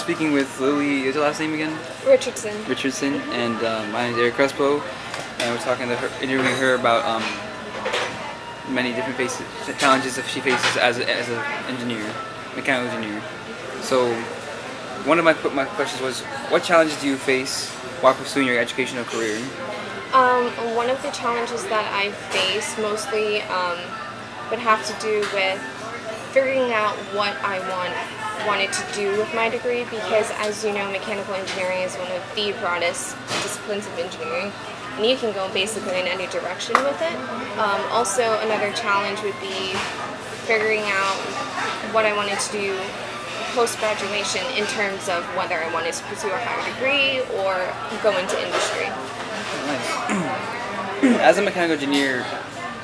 Speaking with Lily, is your last name again? Richardson. Richardson, and my name is Erick Crespo, and we're talking to her, interviewing her about many different challenges that she faces as an engineer, mechanical engineer. So, one of my questions was, what challenges do you face while pursuing your educational career? One of the challenges that I face mostly would have to do with figuring out what I wanted to do with my degree, because as you know, mechanical engineering is one of the broadest disciplines of engineering, and you can go basically in any direction with it. Also, another challenge would be figuring out what I wanted to do post-graduation in terms of whether I wanted to pursue a higher degree or go into industry. Nice. As a mechanical engineer,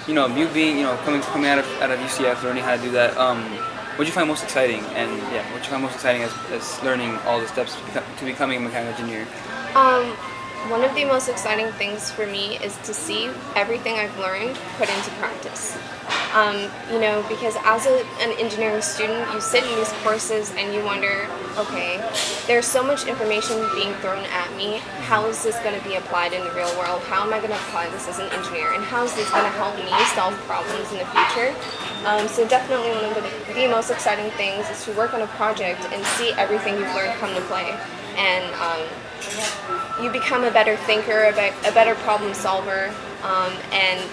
you being, coming out of UCF, learning how to do that, what do you find most exciting? And what do you find most exciting as learning all the steps to becoming a mechanical engineer? One of the most exciting things for me is to see everything I've learned put into practice. Because as an engineering student, you sit in these courses and you wonder, okay, there's so much information being thrown at me. How is this going to be applied in the real world? How am I going to apply this as an engineer? And how is this going to help me solve problems in the future? So definitely one of the most exciting things is to work on a project and see everything you've learned come to play. And you become a better thinker, a better problem solver, and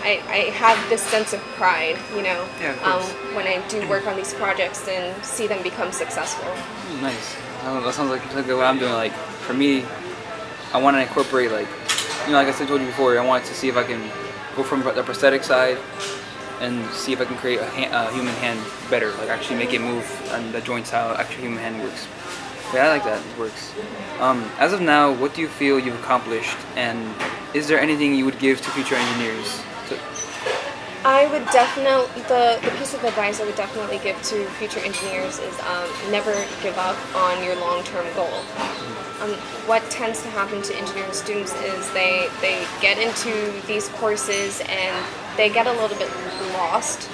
I have this sense of pride, when I do work on these projects and see them become successful. Nice. That sounds like exactly what I'm doing. Like, for me, I want to incorporate, like I told you before, I want to see if I can go from the prosthetic side and see if I can create a human hand better, like actually make it move and the joints how actually human hand works. Yeah, I like that. It works. As of now, what do you feel you've accomplished, and is there anything you would give to future engineers? I would definitely, the piece of advice I would definitely give to future engineers is never give up on your long-term goal. What tends to happen to engineering students is they get into these courses and they get a little bit lost.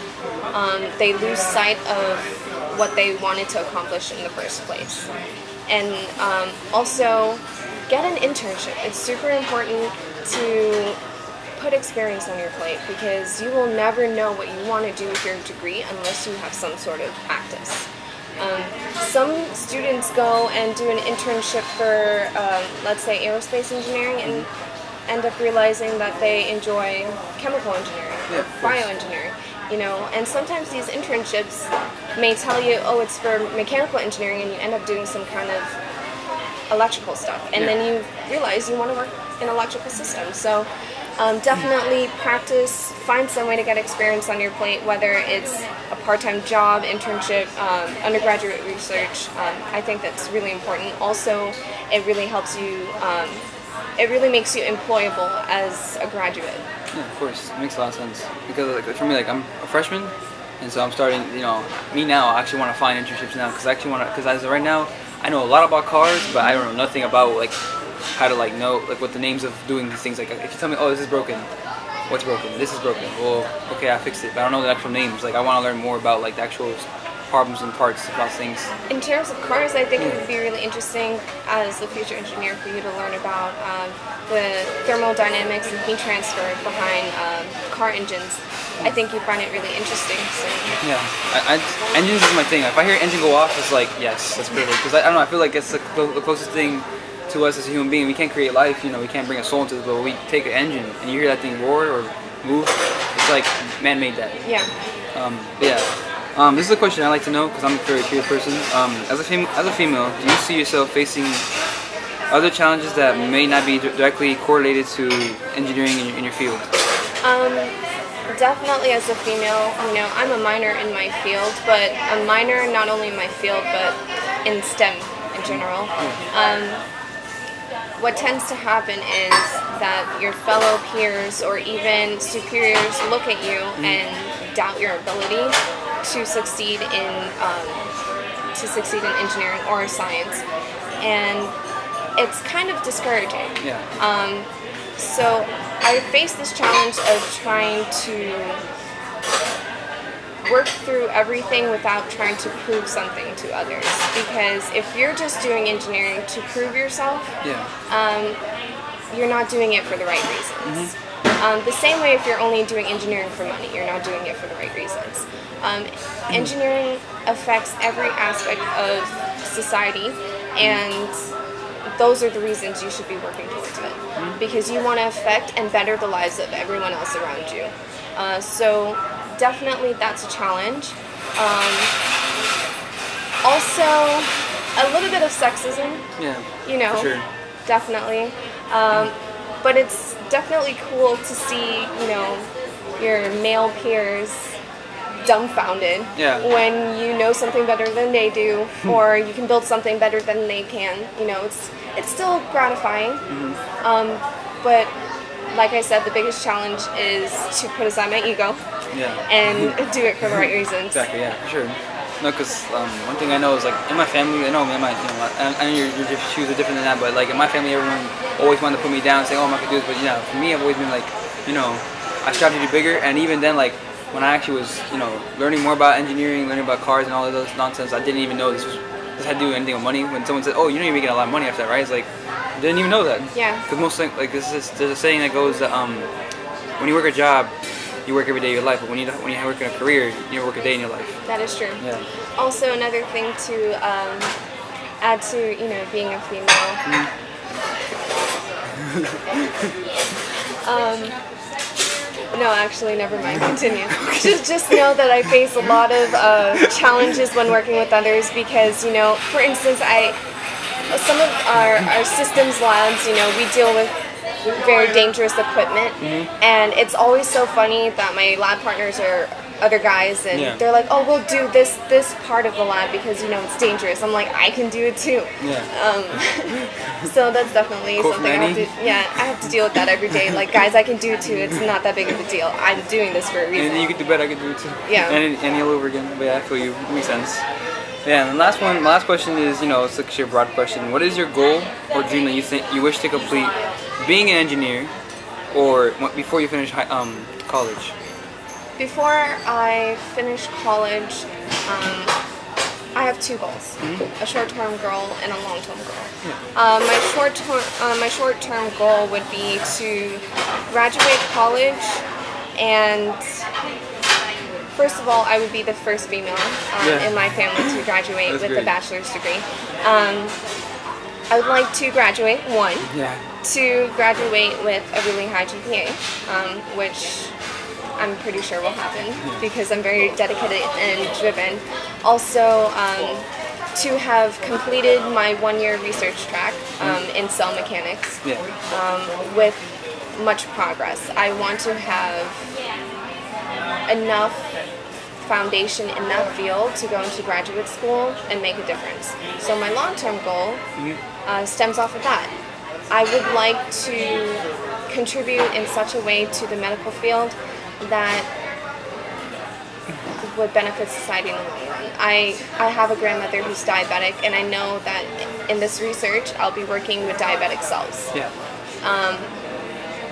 They lose sight of what they wanted to accomplish in the first place. And also, get an internship. It's super important to put experience on your plate, because you will never know what you want to do with your degree unless you have some sort of practice. Some students go and do an internship for, let's say, aerospace engineering and end up realizing that they enjoy chemical engineering or bioengineering. And sometimes these internships may tell you, oh, it's for mechanical engineering, and you end up doing some kind of electrical stuff, and then you realize you want to work in electrical systems. So definitely practice, find some way to get experience on your plate, whether it's a part-time job, internship, undergraduate research. I think that's really important. Also, it really helps you, it really makes you employable as a graduate. Yeah, of course. It makes a lot of sense. Because for me, I'm a freshman, and so I'm starting, me now, I actually want to find internships now, because as of right now, I know a lot about cars, but I don't know nothing about, how to, know, what the names of doing these things. If you tell me, oh, this is broken, what's broken? This is broken. Well, okay, I fixed it, but I don't know the actual names. I want to learn more about, the actual problems and parts about things. In terms of cars, I think it would be really interesting as a future engineer for you to learn about the thermodynamics and heat transfer behind car engines. I think you find it really interesting. So. Yeah, engines is my thing. If I hear engine go off, it's yes, that's perfect. Because I don't know, I feel like it's the closest thing to us as a human being. We can't create life, we can't bring a soul into this, but we take an engine and you hear that thing roar or move, it's man made that. Yeah. This is a question I like to know because I'm a very curious person. As a female, do you see yourself facing other challenges that may not be directly correlated to engineering in your field? Definitely as a female, I'm a minor in my field, but a minor not only in my field, but in STEM in general. What tends to happen is that your fellow peers or even superiors look at you and doubt your ability to succeed in engineering or science, and it's kind of discouraging. So I face this challenge of trying to work through everything without trying to prove something to others. Because if you're just doing engineering to prove yourself, you're not doing it for the right reasons. The same way if you're only doing engineering for money, you're not doing it for the right reasons. Engineering affects every aspect of society, and those are the reasons you should be working towards it. Because you want to affect and better the lives of everyone else around you. So definitely that's a challenge. Also, a little bit of sexism. Yeah. You know, for sure. definitely. But it's definitely cool to see, you know, your male peers dumbfounded when you know something better than they do, or you can build something better than they can. You know, it's still gratifying. But like I said, the biggest challenge is to put aside my ego and do it for the right reasons. Exactly, yeah, for sure. No, because one thing I know is, like, in my family, I know your shoes are different than that, but like in my family, everyone always wanted to put me down, saying, "Oh, I'm not gonna do this." But for me, I've always been like, I strive to do bigger. And even then, like when I actually was, learning more about engineering, learning about cars and all of those nonsense, I didn't even know this had to do anything with money. When someone said, "Oh, you're making a lot of money after that, right?" It's like, I didn't even know that. Yeah. Because most like there's a saying that goes that when you work a job, you work every day of your life, but when you work in a career, you work a day in your life. That is true. Yeah. Also, another thing to add to being a female. No, actually, never mind. Continue. Just know that I face a lot of challenges when working with others because, for instance, some of our systems labs, we deal with very dangerous equipment, and it's always so funny that my lab partners are other guys, and they're like, "Oh, we'll do this part of the lab because it's dangerous." I'm like, I can do it too. So that's definitely something I have to deal with that every day. Like, guys, I can do it too. It's not that big of a deal. I'm doing this for a reason. And you can do better. I can do it too. Yeah. And all over again. But yeah, I feel you. It makes sense. Yeah, and the last question is, it's like a broad question. What is your goal or dream that you think you wish to complete being an engineer, or before you finish college? Before I finish college, I have two goals: a short-term goal and a long-term goal. My short-term goal would be to graduate college, and first of all, I would be the first female in my family to graduate with a bachelor's degree. I would like to graduate, to graduate with a really high GPA, which I'm pretty sure will happen because I'm very dedicated and driven. Also, to have completed my 1-year research track in cell mechanics with much progress. I want to have enough foundation in that field to go into graduate school and make a difference. So my long-term goal stems off of that. I would like to contribute in such a way to the medical field that would benefit society in the long run. I have a grandmother who's diabetic, and I know that in this research I'll be working with diabetic cells.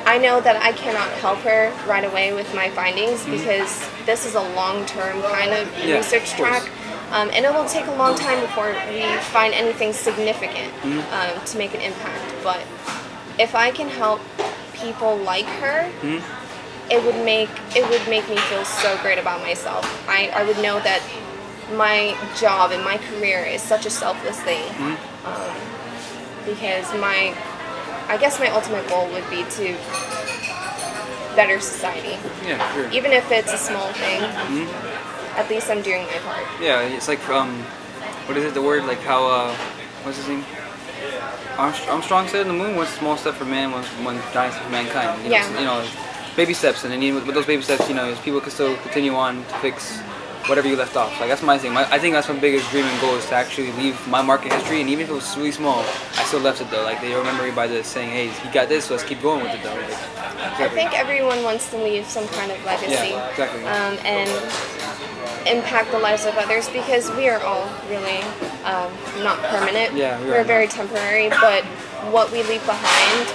I know that I cannot help her right away with my findings because this is a long-term kind of research track, and it will take a long time before we find anything significant to make an impact. But if I can help people like her, it would make me feel so great about myself. I would know that my job and my career is such a selfless thing, because I guess my ultimate goal would be to better society. Yeah, sure. Even if it's a small thing, at least I'm doing my part. Yeah, it's like what is it? The word, like how what's his name? Armstrong said in the moon, "One small step for man, one giant step for mankind." Baby steps, and then with those baby steps, people can still continue on to fix whatever you left off. Like, that's my thing. I think that's my biggest dream and goal, is to actually leave my market history, and even if it was really small, I still left it though. Like, they remember me by this, saying, "Hey, he got this, so let's keep going with it though." Like, exactly. I think everyone wants to leave some kind of legacy, and impact the lives of others, because we are all really not permanent. We're very temporary, but what we leave behind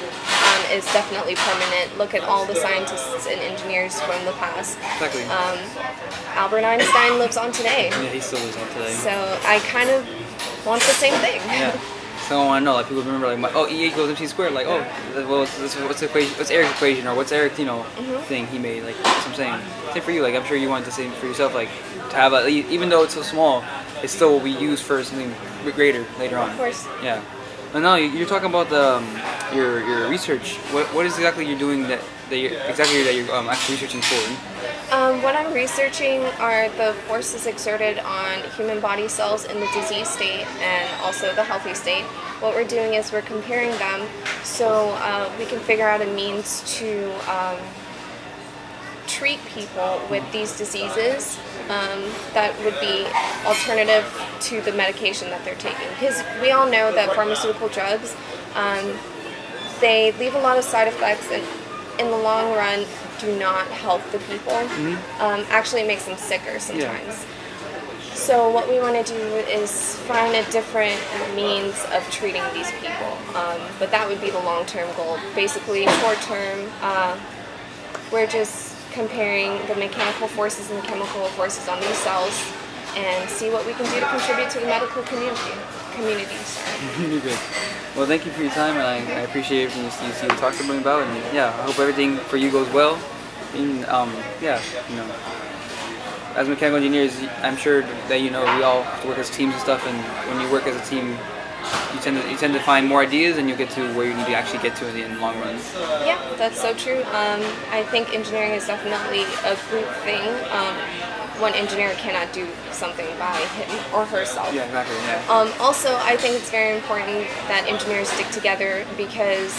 is definitely permanent. Look at all the scientists and engineers from the past. Exactly. Albert Einstein lives on today. Yeah, he still lives on today. So I kind of want the same thing. Yeah. So I want to know, like, people remember, like, E equals MC squared, like, oh, well, what's the equation? What's Erick's equation, or what's Erick's, thing he made? Like, that's what I'm saying. Same for you. Like, I'm sure you want the same for yourself. Like, to have even though it's so small, it still will be used for something greater later on. Of course. Yeah. But no, you're talking about your research. What is exactly you're doing that you're actually researching for? What I'm researching are the forces exerted on human body cells in the disease state and also the healthy state. What we're doing is we're comparing them so we can figure out a means to treat people with these diseases that would be alternative to the medication that they're taking. Because we all know that pharmaceutical drugs, they leave a lot of side effects and in the long run do not help the people. Actually, it makes them sicker sometimes. Yeah. So what we want to do is find a different means of treating these people. But that would be the long-term goal. Basically, short-term, we're just comparing the mechanical forces and the chemical forces on these cells and see what we can do to contribute to the medical community. You're good. Well, thank you for your time, and I appreciate everything you talked to me about. And yeah, I hope everything for you goes well. And as mechanical engineers, I'm sure that we all have to work as teams and stuff. And when you work as a team, you tend to find more ideas, and you get to where you need to actually get to in the long run. Yeah, that's so true. I think engineering is definitely a group thing. One engineer cannot do something by him or herself. Yeah, exactly. Yeah. Also, I think it's very important that engineers stick together because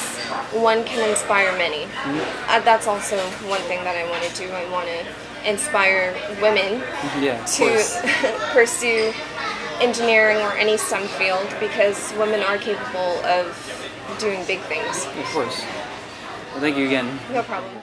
one can inspire many. That's also one thing that I want to do. I want to inspire women to pursue engineering or any STEM field because women are capable of doing big things. Of course. Well, thank you again. No problem.